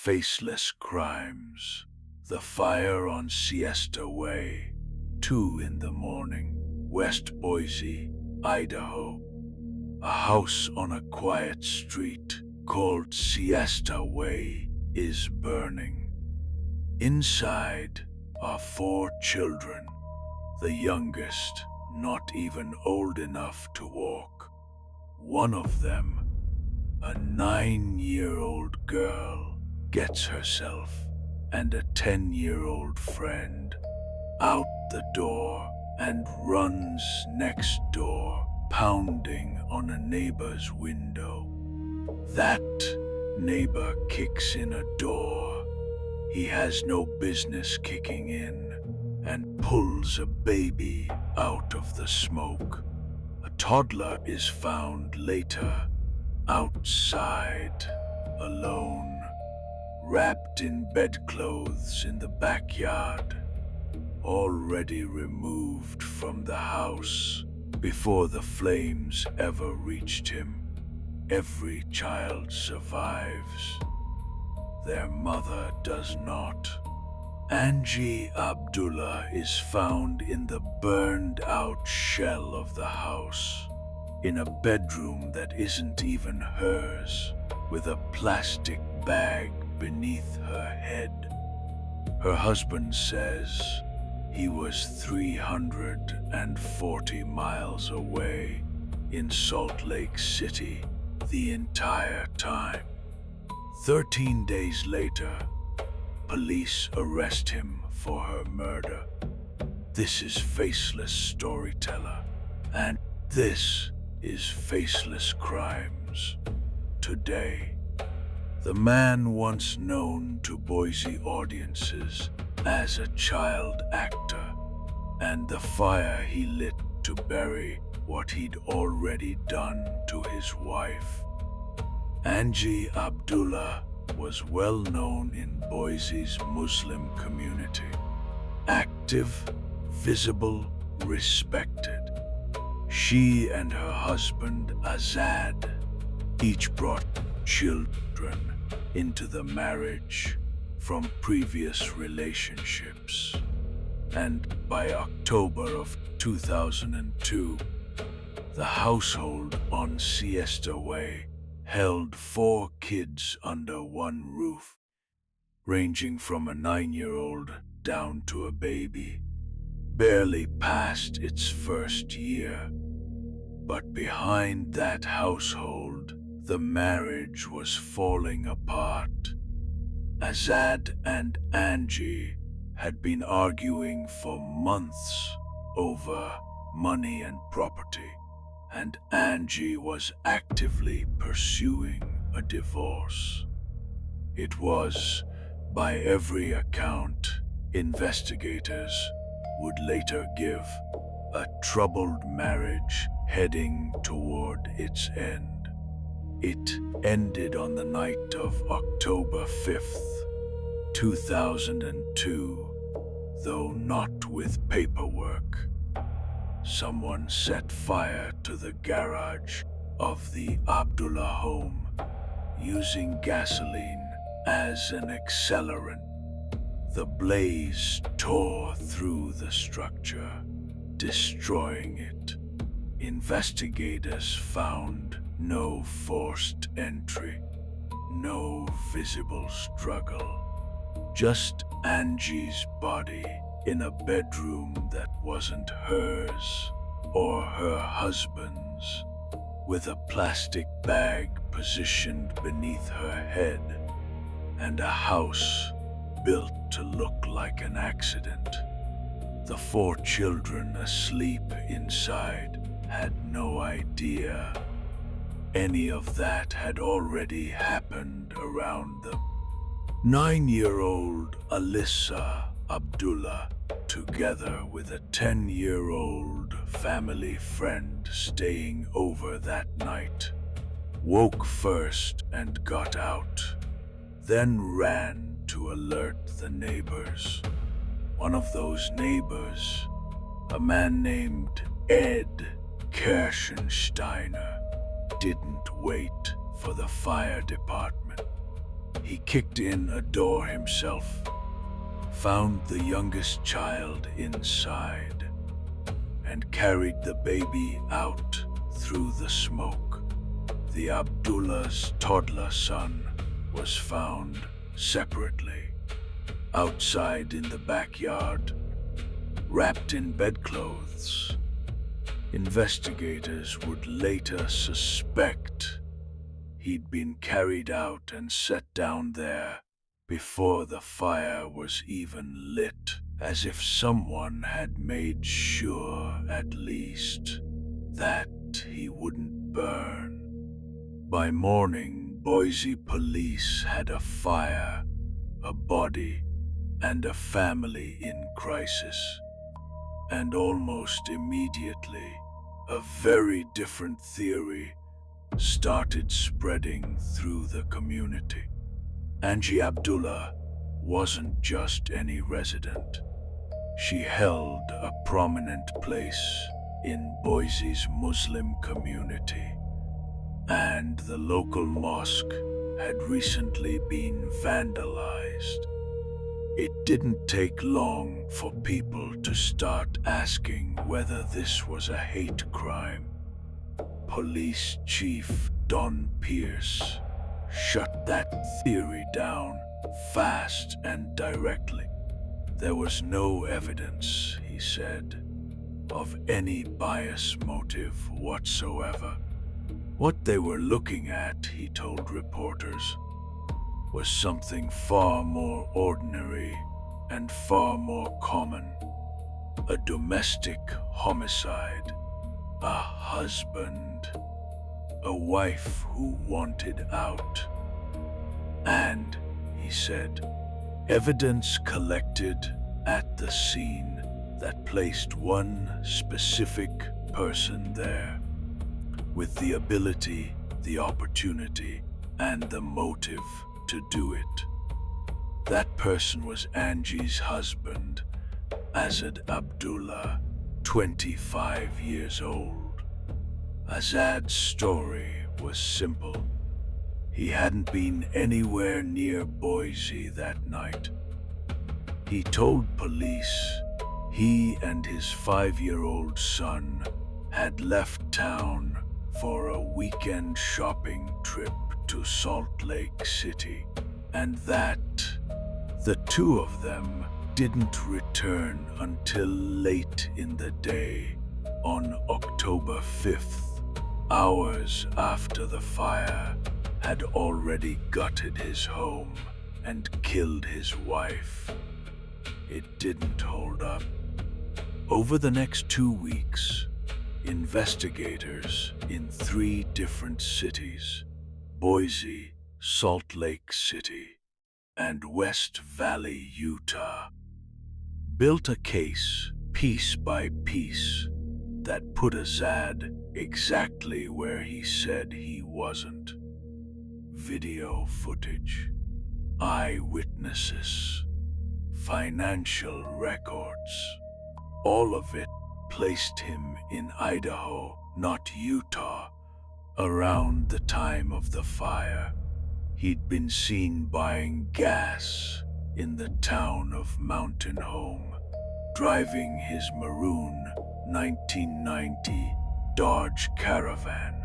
Faceless Crimes. The fire on Siesta Way. 2 in the morning. West Boise, Idaho. A house on a quiet street called Siesta Way is burning. Inside are 4 children, the youngest not even old enough to walk. One of them, a 9-year-old girl, gets herself and a 10-year-old friend out the door and runs next door, pounding on a neighbor's window. That neighbor kicks in a door he has no business kicking in and pulls a baby out of the smoke. A toddler is found later, outside, alone, wrapped in bedclothes in the backyard, already removed from the house before the flames ever reached him. Every child survives. Their mother does not. Angie Abdullah is found in the burned-out shell of the house, in a bedroom that isn't even hers, with a plastic bag beneath her head. Her husband says he was 340 miles away in Salt Lake City the entire time. 13 days later, police arrest him for her murder. This is Faceless Storyteller, and this is Faceless Crimes. Today, the man once known to Boise audiences as a child actor, and the fire he lit to bury what he'd already done to his wife. Angie Abdullah was well known in Boise's Muslim community. Active, visible, respected. She and her husband Azad each brought children into the marriage from previous relationships. And by October of 2002, the household on Siesta Way held 4 kids under one roof, ranging from a 9-year-old down to a baby, barely past its first year. But behind that household, the marriage was falling apart. Azad and Angie had been arguing for months over money and property, and Angie was actively pursuing a divorce. It was, by every account, investigators would later give, a troubled marriage heading toward its end. It ended on the night of October 5th, 2002, though not with paperwork. Someone set fire to the garage of the Abdullah home, using gasoline as an accelerant. The blaze tore through the structure, destroying it. Investigators found no forced entry, no visible struggle, just Angie's body in a bedroom that wasn't hers or her husband's, with a plastic bag positioned beneath her head, and a house built to look like an accident. The 4 children asleep inside had no idea any of that had already happened around them. 9-year-old Alyssa Abdullah, together with a 10-year-old family friend staying over that night, woke first and got out, then ran to alert the neighbors. One of those neighbors, a man named Ed Kirschensteiner, didn't wait for the fire department. He kicked in a door himself, found the youngest child inside, and carried the baby out through the smoke. The Abdullah's toddler son was found separately, outside in the backyard, wrapped in bedclothes. Investigators would later suspect he'd been carried out and set down there before the fire was even lit, as if someone had made sure, at least, that he wouldn't burn. By morning, Boise police had a fire, a body, and a family in crisis. And almost immediately, a very different theory started spreading through the community. Angie Abdullah wasn't just any resident. She held a prominent place in Boise's Muslim community, and the local mosque had recently been vandalized. It didn't take long for people to start asking whether this was a hate crime. Police Chief Don Pierce shut that theory down fast and directly. There was no evidence, he said, of any bias motive whatsoever. What they were looking at, he told reporters, was something far more ordinary and far more common. A domestic homicide, a husband, a wife who wanted out. And, he said, evidence collected at the scene that placed one specific person there, with the ability, the opportunity, and the motive to do it. That person was Angie's husband, Azad Abdullah, 25 years old. Azad's story was simple. He hadn't been anywhere near Boise that night. He told police he and his 5-year-old son had left town for a weekend shopping trip to Salt Lake City, and that the two of them didn't return until late in the day on October 5th, hours after the fire had already gutted his home and killed his wife. It didn't hold up. Over the next 2 weeks, investigators in 3 different cities, Boise, Salt Lake City, and West Valley, Utah, built a case piece by piece that put Azad exactly where he said he wasn't. Video footage, eyewitnesses, financial records, all of it placed him in Idaho, not Utah, around the time of the fire. He'd been seen buying gas in the town of Mountain Home, driving his maroon 1990 Dodge Caravan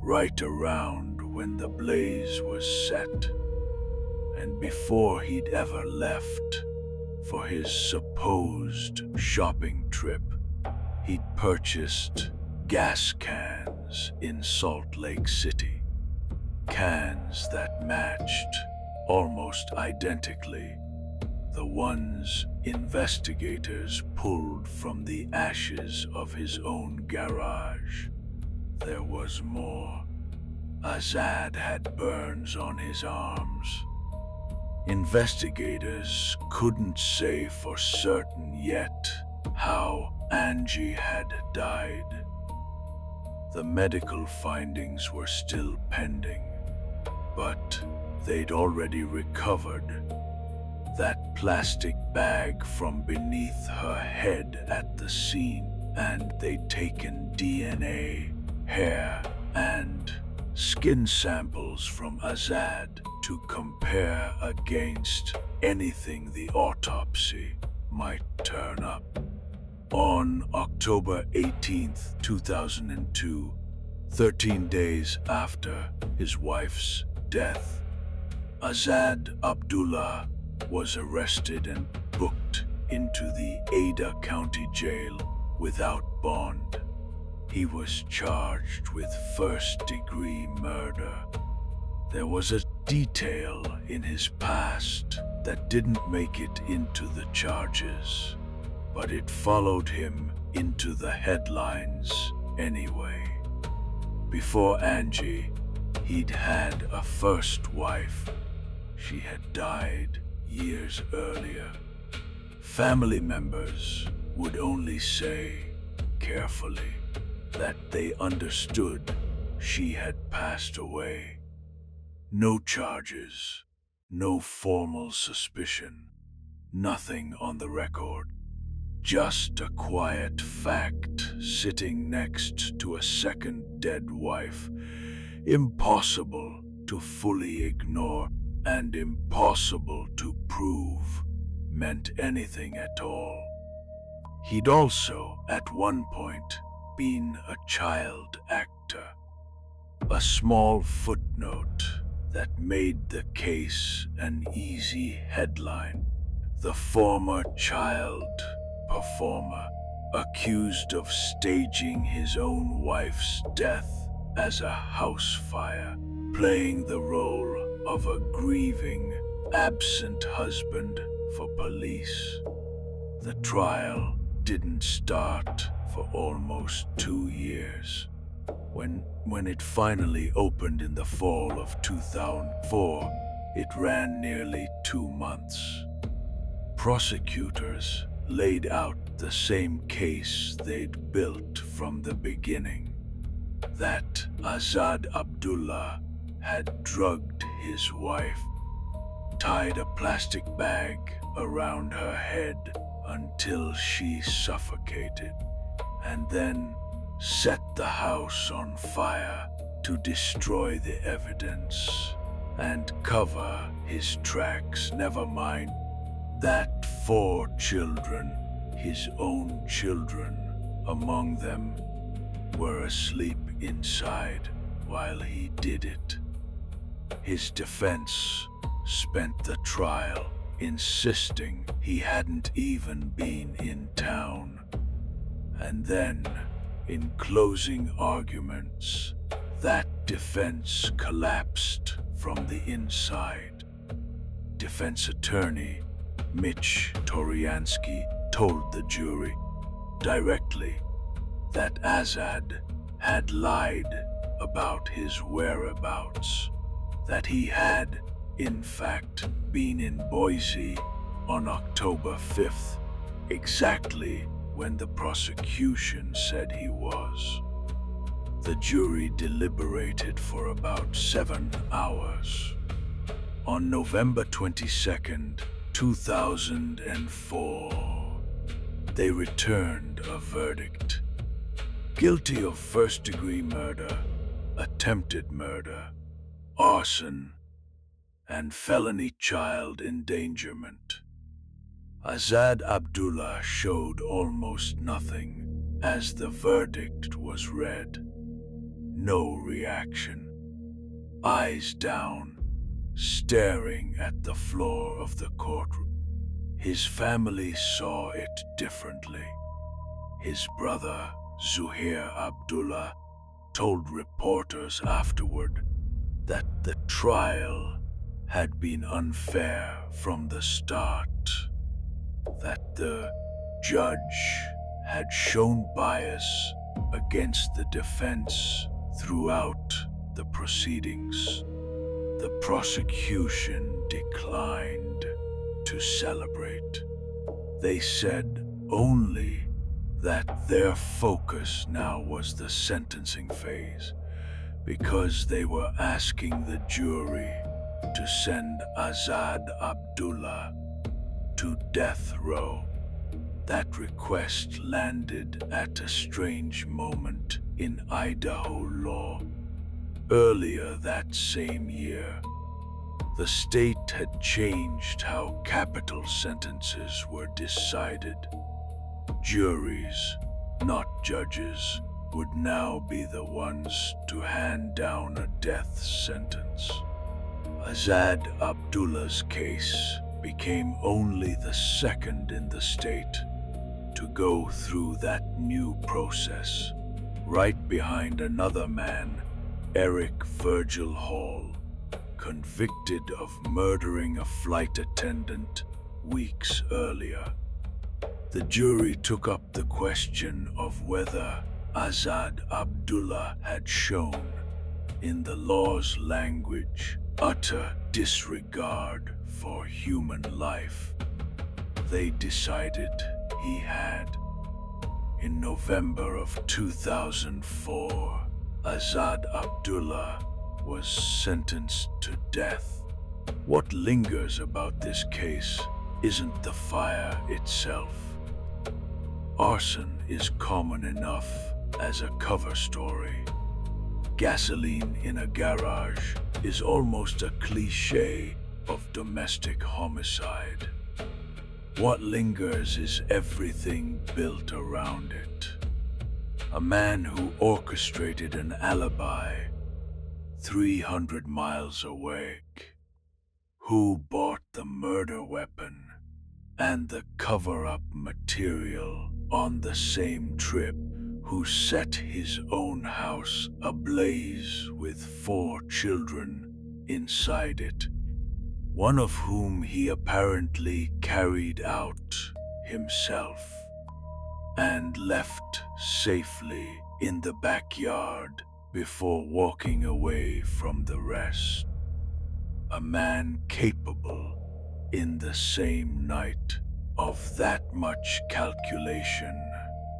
right around when the blaze was set. And before he'd ever left for his supposed shopping trip, he'd purchased gas cans in Salt Lake City. Cans that matched, almost identically, the ones investigators pulled from the ashes of his own garage. There was more. Azad had burns on his arms. Investigators couldn't say for certain yet how Angie had died. The medical findings were still pending, but they'd already recovered that plastic bag from beneath her head at the scene, and they'd taken DNA, hair, and skin samples from Azad to compare against anything the autopsy might turn up. On October 18th, 2002, 13 days after his wife's death, Azad Abdullah was arrested and booked into the Ada County Jail without bond. He was charged with first-degree murder. There was a detail in his past that didn't make it into the charges, but it followed him into the headlines anyway. Before Angie, he'd had a first wife. She had died years earlier. Family members would only say, carefully, that they understood she had passed away. No charges, no formal suspicion, nothing on the record. Just a quiet fact sitting next to a second dead wife, impossible to fully ignore and impossible to prove meant anything at all. He'd also, at one point, been a child actor, a small footnote that made the case an easy headline. The former child performer accused of staging his own wife's death as a house fire, playing the role of a grieving, absent husband for police. The trial didn't start for almost 2 years. When it finally opened in the fall of 2004, it ran nearly 2 months. Prosecutors laid out the same case they'd built from the beginning, that Azad Abdullah had drugged his wife, tied a plastic bag around her head until she suffocated, and then set the house on fire to destroy the evidence and cover his tracks. Never mind that 4 children, his own children among them, were asleep inside while he did it. His defense spent the trial insisting he hadn't even been in town. And then, in closing arguments, that defense collapsed from the inside. Defense attorney Mitch Toriansky told the jury directly that Azad had lied about his whereabouts, that he had, in fact, been in Boise on October 5th, exactly when the prosecution said he was. The jury deliberated for about 7 hours. On November 22nd, 2004, they returned a verdict. Guilty of first-degree murder, attempted murder, arson, and felony child endangerment. Azad Abdullah showed almost nothing as the verdict was read. No reaction. Eyes down, staring at the floor of the courtroom. His family saw it differently. His brother, Zuhair Abdullah, told reporters afterward that the trial had been unfair from the start, that the judge had shown bias against the defense throughout the proceedings. The prosecution declined to celebrate. They said only that their focus now was the sentencing phase, because they were asking the jury to send Azad Abdullah to death row. That request landed at a strange moment in Idaho law. Earlier that same year, the state had changed how capital sentences were decided. Juries, not judges, would now be the ones to hand down a death sentence. Azad Abdullah's case became only the second in the state to go through that new process, right behind another man, Eric Virgil Hall, convicted of murdering a flight attendant weeks earlier. The jury took up the question of whether Azad Abdullah had shown, in the law's language, utter disregard for human life. They decided he had. In November of 2004, Azad Abdullah was sentenced to death. What lingers about this case isn't the fire itself. Arson is common enough as a cover story. Gasoline in a garage is almost a cliché of domestic homicide. What lingers is everything built around it. A man who orchestrated an alibi 300 miles away, who bought the murder weapon and the cover-up material on the same trip, who set his own house ablaze with 4 children inside it, one of whom he apparently carried out himself and left safely in the backyard before walking away from the rest. A man capable, in the same night, of that much calculation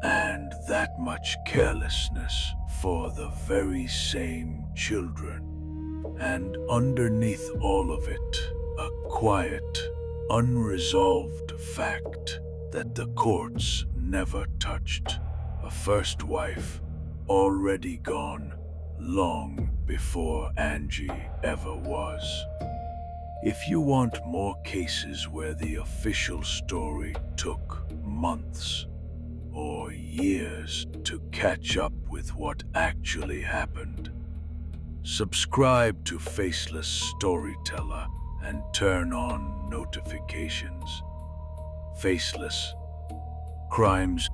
and that much carelessness for the very same children. And underneath all of it, a quiet, unresolved fact that the courts never touched. A first wife, already gone long before Angie ever was. If you want more cases where the official story took months or years to catch up with what actually happened, subscribe to Faceless Storyteller and turn on notifications. Faceless Crimes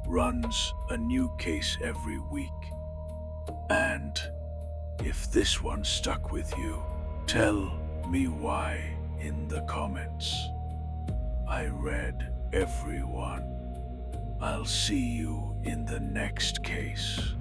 runs a new case every week. And if this one stuck with you, tell me why in the comments. I read everyone. I'll see you in the next case.